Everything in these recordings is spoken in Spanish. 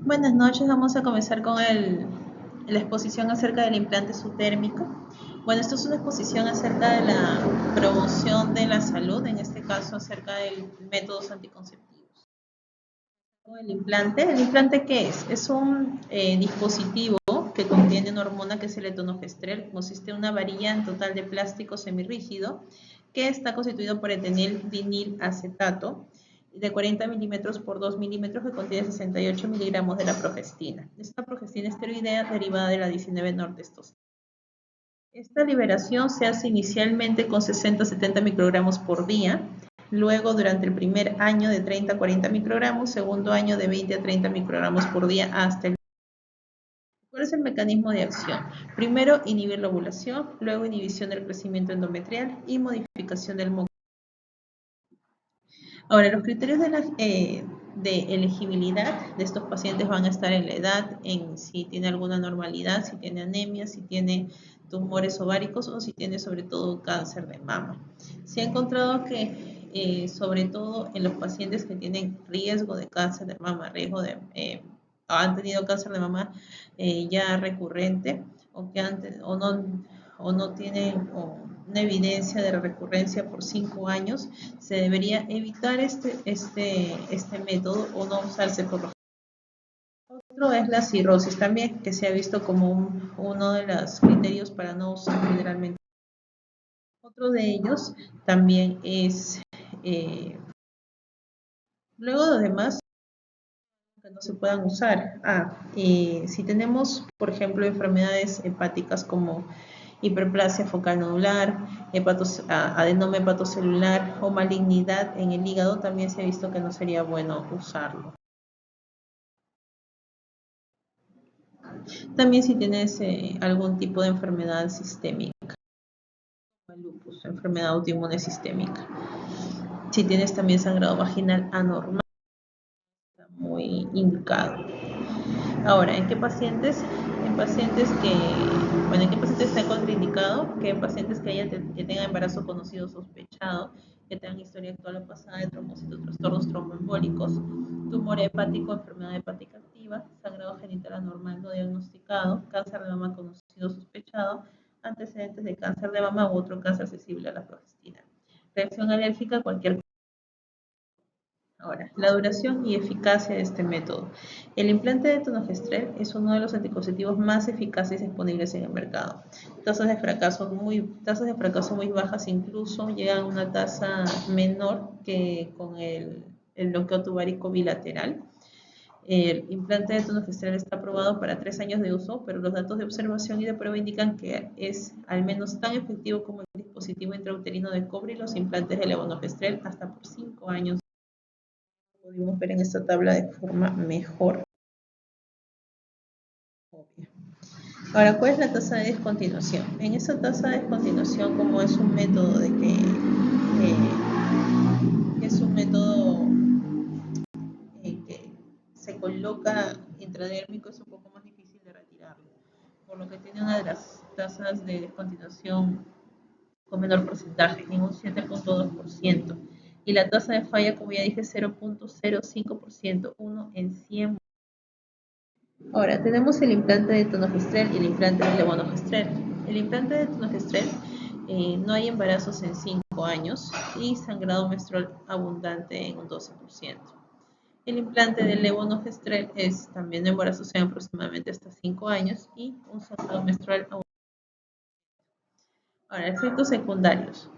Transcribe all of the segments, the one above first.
Buenas noches, vamos a comenzar con la exposición acerca del implante subdérmico. Bueno, esto es una exposición acerca de la promoción de la salud, en este caso acerca de métodos anticonceptivos. ¿El implante qué es? Es un dispositivo que contiene una hormona que es el etonogestrel, consiste en una varilla en total de plástico semirrígido que está constituido por etanil vinil acetato de 40 milímetros por 2 milímetros que contiene 68 miligramos de la progestina. Esta progestina esteroidea derivada de la 19 nortestosterona. Esta liberación se hace inicialmente con 60-70 microgramos por día, luego durante el primer año de 30-40 microgramos, segundo año de 20-30 microgramos por día hasta el... ¿Cuál es el mecanismo de acción? Primero, inhibir la ovulación, luego inhibición del crecimiento endometrial y modificación del moco. Ahora, los criterios de elegibilidad de estos pacientes van a estar en la edad, en si tiene alguna normalidad, si tiene anemia, si tiene tumores ováricos o si tiene sobre todo cáncer de mama. Se ha encontrado que sobre todo en los pacientes que tienen riesgo de cáncer de mama, han tenido cáncer de mama ya recurrente o que o no tienen una evidencia de recurrencia por 5 años, se debería evitar este método o no usarse por lo. Otro es la cirrosis también, que se ha visto como uno de los criterios para no usar generalmente. Otro de ellos también es, luego de los demás, que no se puedan usar. Si tenemos, por ejemplo, enfermedades hepáticas como hiperplasia focal nodular, adenoma hepatocelular o malignidad en el hígado, también se ha visto que no sería bueno usarlo. También si tienes algún tipo de enfermedad sistémica, como el lupus, enfermedad autoinmune sistémica. Si tienes también sangrado vaginal anormal, está muy indicado. Ahora, ¿en qué pacientes? En pacientes ¿en qué pacientes está contraindicado? Que en pacientes que tengan embarazo conocido sospechado, que tengan historia actual o pasada de trombocitos, trastornos tromboembólicos, tumor hepático, enfermedad hepática activa, sangrado genital anormal no diagnosticado, cáncer de mama conocido sospechado, antecedentes de cáncer de mama u otro cáncer sensible a la progestina. Reacción alérgica a cualquier. Ahora, la duración y eficacia de este método. El implante de etonogestrel es uno de los anticonceptivos más eficaces disponibles en el mercado. Tasas de fracaso muy bajas, incluso llegan a una tasa menor que con el bloqueo tubárico bilateral. El implante de etonogestrel está aprobado para 3 años de uso, pero los datos de observación y de prueba indican que es al menos tan efectivo como el dispositivo intrauterino de cobre y los implantes de levonorgestrel hasta por 5 años. Podemos ver en esta tabla de forma mejor obvia. Ahora, ¿cuál es la tasa de descontinuación? En esa tasa de descontinuación, como es un método que se coloca intradérmico, es un poco más difícil de retirarlo, por lo que tiene una de las tasas de descontinuación con menor porcentaje, en un 7.2%. Y la tasa de falla, como ya dije, 0.05%, 1 en 100. Ahora, tenemos el implante de etonogestrel y el implante de levonorgestrel. El implante de etonogestrel, no hay embarazos en 5 años y sangrado menstrual abundante en un 12%. El implante de levonorgestrel es también embarazos en aproximadamente hasta 5 años y un sangrado menstrual abundante. Ahora, efectos secundarios.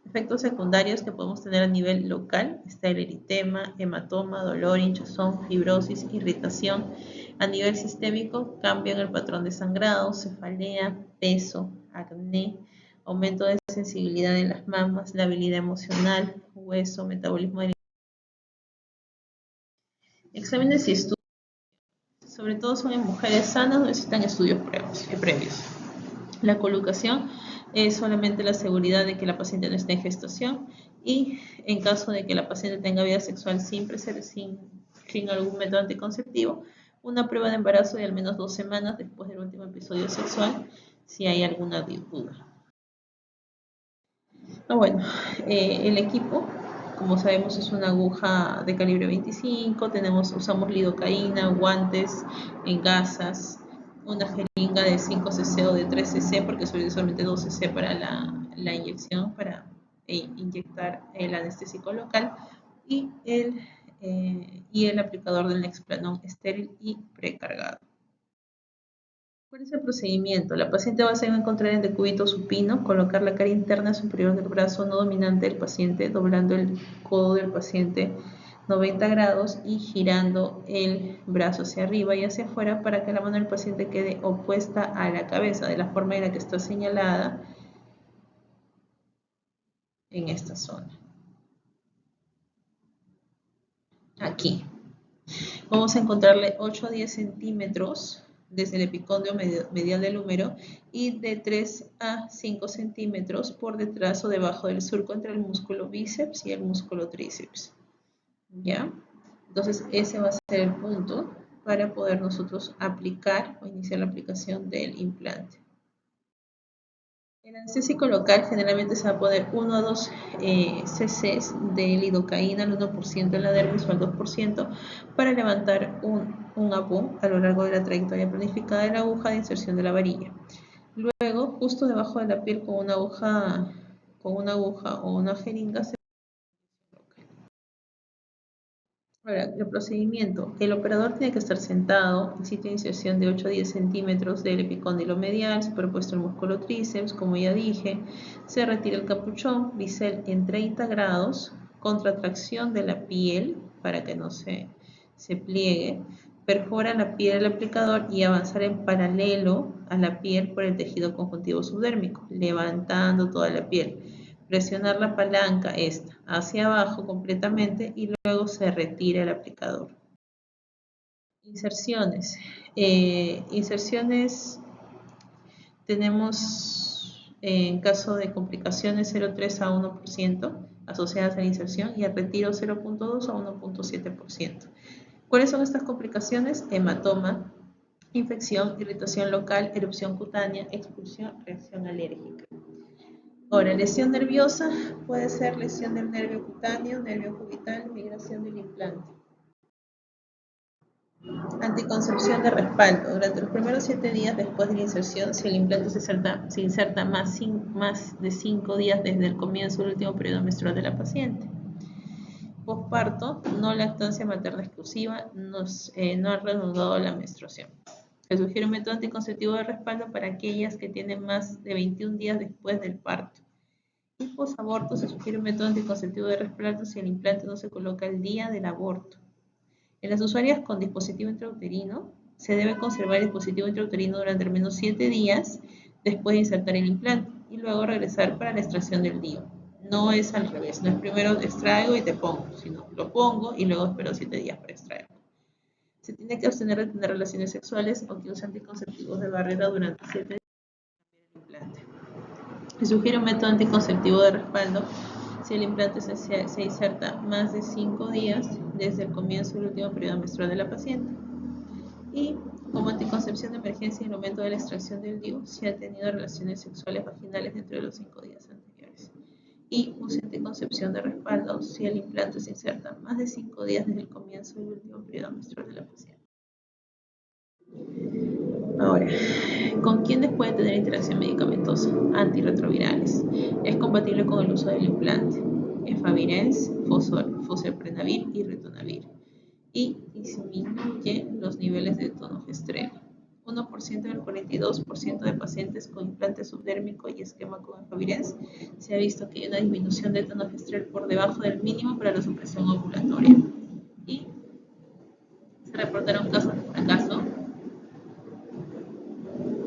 Efectos secundarios que podemos tener a nivel local, está el eritema, hematoma, dolor, hinchazón, fibrosis, irritación. A nivel sistémico, cambio en el patrón de sangrado, cefalea, peso, acné, aumento de sensibilidad en las mamas, la habilidad emocional, hueso, metabolismo del... Exámenes y estudios, sobre todo son en mujeres sanas, necesitan estudios previos. La colocación es solamente la seguridad de que la paciente no esté en gestación y en caso de que la paciente tenga vida sexual sin algún método anticonceptivo, una prueba de embarazo de al menos 2 semanas después del último episodio sexual, si hay alguna duda. Bueno, el equipo como sabemos, es una aguja de calibre 25, usamos lidocaína, guantes, gasas, una jeringa de 5 cc o de 3 cc, porque solamente 2 cc para la inyección, para inyectar el anestésico local, y el aplicador del Nexplanon estéril y precargado. ¿Cuál es el procedimiento? La paciente se va a encontrar en decúbito supino, colocar la cara interna superior del brazo no dominante del paciente, doblando el codo del paciente 90 grados y girando el brazo hacia arriba y hacia afuera para que la mano del paciente quede opuesta a la cabeza, de la forma en la que está señalada en esta zona. Aquí. Vamos a encontrarle 8 a 10 centímetros desde el epicóndilo medial del húmero y de 3 a 5 centímetros por detrás o debajo del surco entre el músculo bíceps y el músculo tríceps. ¿Ya? Entonces ese va a ser el punto para poder nosotros aplicar o iniciar la aplicación del implante. El anestésico local generalmente se va a poner 1 a 2 cc's de lidocaína al 1% en la dermis o al 2% para levantar un APO a lo largo de la trayectoria planificada de la aguja de inserción de la varilla. Luego, justo debajo de la piel con una aguja o una jeringa se Ahora, el procedimiento. El operador tiene que estar sentado, el sitio de inserción de 8 a 10 centímetros del epicóndilo medial, superpuesto el músculo tríceps, como ya dije. Se retira el capuchón, bisel en 30 grados, contracción de la piel para que no se pliegue. Perfora la piel del aplicador y avanzar en paralelo a la piel por el tejido conjuntivo subdérmico, levantando toda la piel. Presionar la palanca esta hacia abajo completamente y luego se retira el aplicador. Inserciones. Inserciones tenemos en caso de complicaciones 0,3 a 1% asociadas a la inserción y al retiro 0,2 a 1,7%. ¿Cuáles son estas complicaciones? Hematoma, infección, irritación local, erupción cutánea, expulsión, reacción alérgica. Ahora, lesión nerviosa puede ser lesión del nervio cutáneo, nervio cubital, migración del implante. Anticoncepción de respaldo. Durante los primeros 7 días después de la inserción, si el implante se inserta más de 5 días desde el comienzo del último periodo menstrual de la paciente. Posparto, no lactancia materna exclusiva, no ha reanudado la menstruación. Se sugiere un método anticonceptivo de respaldo para aquellas que tienen más de 21 días después del parto. Y posaborto se sugiere un método anticonceptivo de respaldo si el implante no se coloca el día del aborto. En las usuarias con dispositivo intrauterino, se debe conservar el dispositivo intrauterino durante al menos 7 días después de insertar el implante y luego regresar para la extracción del DIU. No es al revés, no es primero extraigo y te pongo, sino lo pongo y luego espero 7 días para extraerlo. Se tiene que abstener de tener relaciones sexuales o que use anticonceptivos de barrera durante 7 días del implante. Se sugiere un método anticonceptivo de respaldo si el implante se inserta más de 5 días desde el comienzo del último periodo menstrual de la paciente. Y como anticoncepción de emergencia en el momento de la extracción del DIU si ha tenido relaciones sexuales vaginales dentro de los 5 días anteriores. Y use anticoncepción de respaldo si el implante se inserta más de 5 días desde el comienzo del último periodo menstrual de la paciente. Ahora, ¿con quiénes puede tener interacción medicamentosa? Antirretrovirales. Es compatible con el uso del implante. Efavirenz, fosfoprenavir y ritonavir. Y disminuye los niveles de tonogestrel. 1% del 42% de pacientes con implante subdérmico y esquema con efavirenz se ha visto que hay una disminución de tonogestrel por debajo del mínimo para la supresión ovulatoria. Y se reportaron casos de fracaso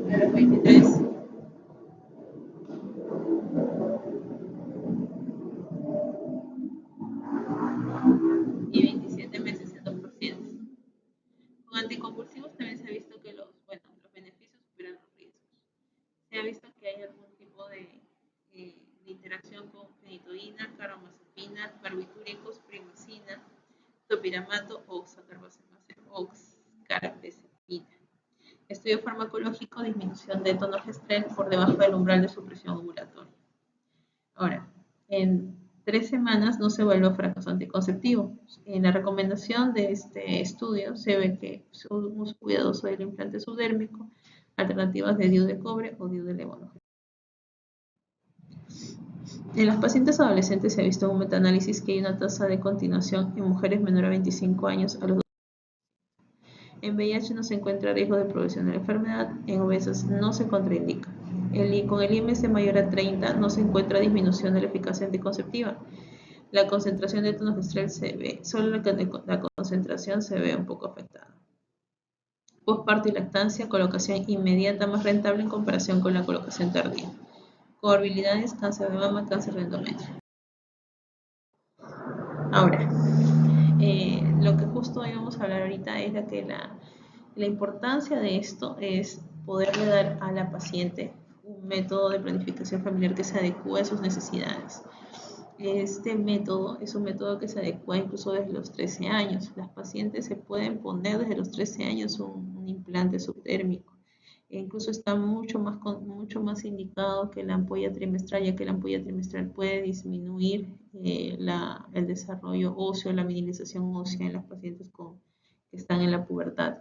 a los 23 y 27 meses en 2 pacientes. Con anticonvulsivos también se ha visto que los beneficios superan los riesgos. Se ha visto que hay algún tipo de interacción con fenitoína, carbamazepina, barbitúricos, primacina, topiramato o oxcarbazepina. Estudio farmacológico, disminución de tonogestrel por debajo del umbral de supresión ovulatoria. Ahora, en 3 3 semanas no se evalúa fracaso anticonceptivo. En la recomendación de este estudio se ve que un uso cuidadoso del implante subdérmico, alternativas de DIU de cobre o DIU de levodopa. En las pacientes adolescentes se ha visto en un metaanálisis que hay una tasa de continuación en mujeres menores a 25 años a los 2. En VIH no se encuentra riesgo de progresión de la enfermedad, en obesas no se contraindica. Con el IMS mayor a 30 no se encuentra disminución de la eficacia anticonceptiva. La concentración de tonogestrel se ve, solo la concentración se ve un poco afectada. Postparto y lactancia, colocación inmediata más rentable en comparación con la colocación tardía. Comorbilidades, cáncer de mama, cáncer de endometrio. Ahora, lo que justo hoy vamos a hablar ahorita es de que la importancia de esto es poderle dar a la paciente un método de planificación familiar que se adecue a sus necesidades. Este método es un método que se adecua incluso desde los 13 años. Las pacientes se pueden poner desde los 13 años un implante subdérmico. E incluso está mucho más indicado que la ampolla trimestral, ya que la ampolla trimestral puede disminuir el desarrollo óseo, la mineralización ósea en las pacientes que están en la pubertad,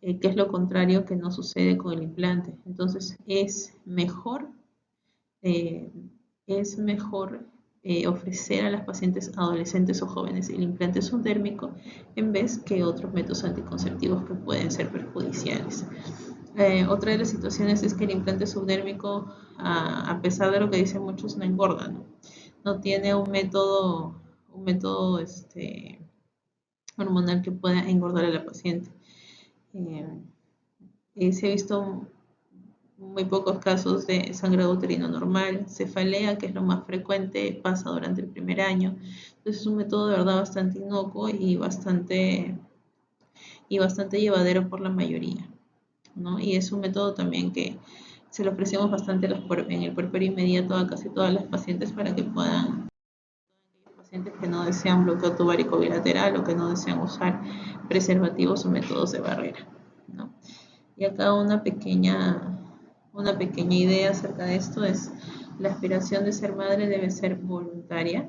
que es lo contrario que no sucede con el implante. Entonces es mejor ofrecer a las pacientes adolescentes o jóvenes el implante subdérmico en vez que otros métodos anticonceptivos que pueden ser perjudiciales. Otra de las situaciones es que el implante subdérmico, a pesar de lo que dicen muchos, no engorda, no tiene un método hormonal que pueda engordar a la paciente. Se ha visto muy pocos casos de sangrado uterino normal, cefalea, que es lo más frecuente, pasa durante el primer año. Entonces es un método de verdad bastante inocuo y bastante llevadero por la mayoría, ¿no? Y es un método también que se lo ofrecemos bastante en el puerperio inmediato a casi todas las pacientes para que puedan, pacientes que no desean bloqueo tubárico bilateral o que no desean usar preservativos o métodos de barrera, ¿no? Y acá una pequeña idea acerca de esto es: la aspiración de ser madre debe ser voluntaria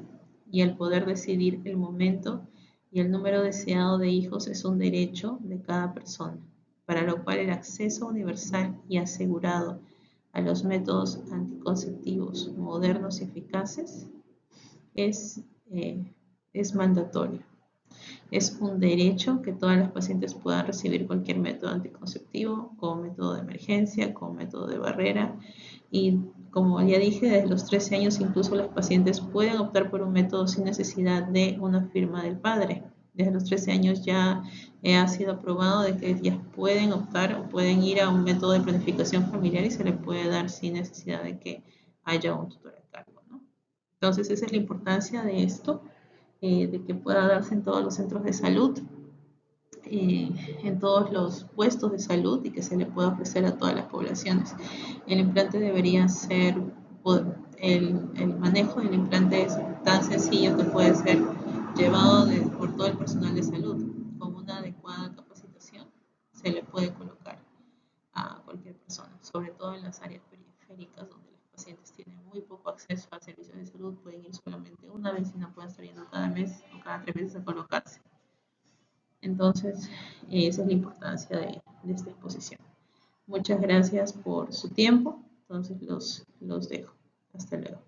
y el poder decidir el momento y el número deseado de hijos es un derecho de cada persona, para lo cual el acceso universal y asegurado a los métodos anticonceptivos modernos y eficaces es mandatorio. Es un derecho que todas las pacientes puedan recibir cualquier método anticonceptivo, como método de emergencia, como método de barrera. Y como ya dije, desde los 13 años incluso las pacientes pueden optar por un método sin necesidad de una firma del padre. Desde los 13 años ya ha sido aprobado de que ellas pueden optar o pueden ir a un método de planificación familiar y se le puede dar sin necesidad de que haya un tutor a cargo, ¿no? Entonces esa es la importancia de esto. De que pueda darse en todos los centros de salud, en todos los puestos de salud y que se le pueda ofrecer a todas las poblaciones. El implante debería ser, el manejo del implante es tan sencillo que puede ser llevado por todo el personal de salud. Con una adecuada capacitación se le puede colocar a cualquier persona, sobre todo en las áreas periféricas donde las pacientes tienen muy poco acceso a servicios de salud, pueden ir solamente una vez y no pueden estar yendo cada mes o cada 3 meses a colocarse. Entonces, esa es la importancia de esta exposición. Muchas gracias por su tiempo. Entonces, los dejo. Hasta luego.